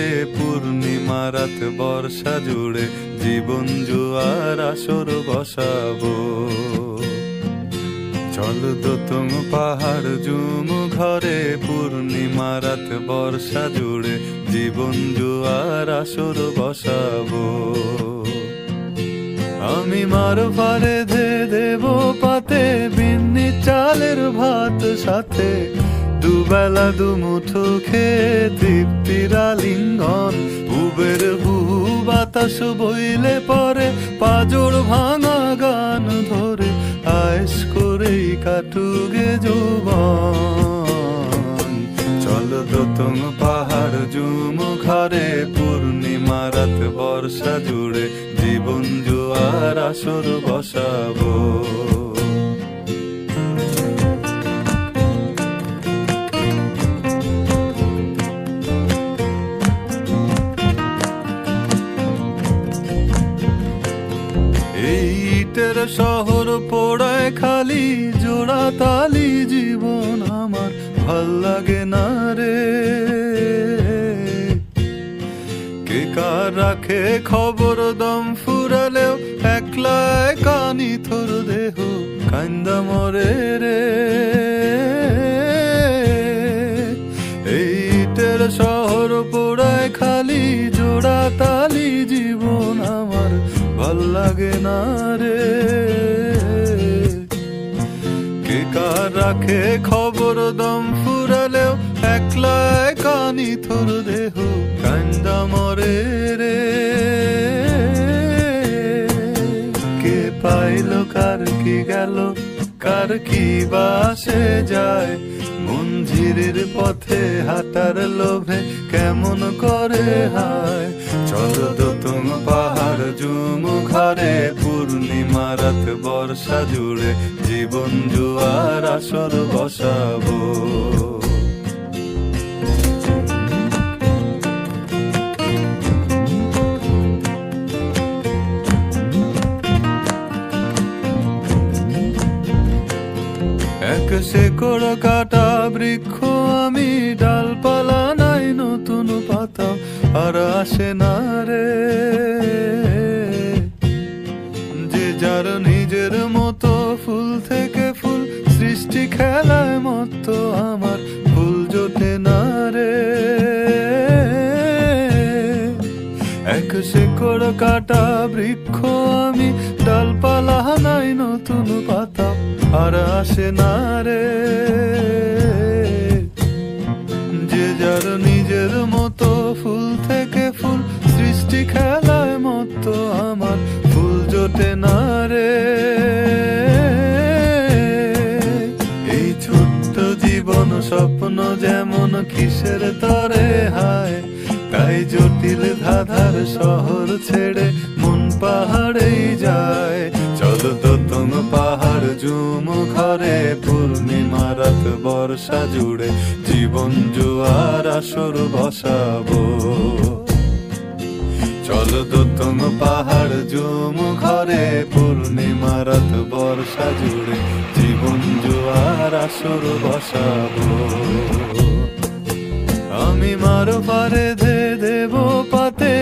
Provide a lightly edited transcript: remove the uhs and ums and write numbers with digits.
ঘরে পূর্ণিমা রাত বর্ষা জুড়ে জীবন জুয়ার আসর বসাবো। চল দোতং পাহাড় জুম ঘরে পূর্ণিমা রাত বর্ষা জুড়ে জীবন জুয়ার আসর বসাবো। আমি মার ফারে ধে দেব পাতে বিন্নি চালের ভাত সাথে, দুবেলা দুমুঠো খেয়ে তৃপ্তির আলিঙ্গন। উবের বুহু বাতাস বইলে পরে পাজর ভাঙা গান ধরে আয়েশ করেই কাটুগে যৌবন। চল দোতং পাহাড় জুম ঘরে পূর্ণিমা রাত বর্ষা জুড়ে জীবন জুয়ার আসর বসাবো। ইটের শহর পোড়ায় খালি জোড়া তালি জীবন আমার ভাল লাগে না রে। কে কার রাখে খবর দম ফুরালেও একলা কানি থর দেহ কান্দা মরে রে। ইটের শহর পোড়ায় খালি জোড়া তালি জীবন আমার ভাল লাগে না রে। কে কার রাখে খবর দম ফুরালেও একলা কানি থর দেহ কান্দা মরে রে। কে পাইল কার কি গেল কার কি বাসে যায়, মঞ্জিরের পথে হাঁটার লোভে কেমন করে হায়। চল দোতং পাহাড় জুম ঘরে পূর্ণিমা রাত বর্ষা জুড়ে জীবন জুয়ার আসর বসাবো। এক শেকড় কাটা বৃক্ষ আমি, ডালপালা নাই নতুন পাতা আর আসে না রে। যে যার নিজের মতো ফুল থেকে ফুল সৃষ্টি খেলায় মতো আমার ফুল জোটে না রে। এক শেকড় কাটা বৃক্ষ আমি, ডালপালা নাই নতুন পাতা আর আসে না রে। যে যার নিজের মতো ফুল থেকে ফুল সৃষ্টি খেলায় মতো আমার ফুল জোটে না রে। এই ছোট্ট জীবন স্বপ্ন যেমন কিসের তরে হায়, তাই জটিল ধাঁধার শহর ছেড়ে মন পাহাড়েই যায়। চল দোতং পাহাড় জুম ঘরে পূর্ণিমা রাত বর্ষা জুড়ে জীবন জুয়ার আসর বসাবো। চল দোতং পাহাড় জুম ঘরে পূর্ণিমা রাত বর্ষা জুড়ে জীবন জুয়ার আসর বসাবো। আমি মার ফারে ধে দেব পাতে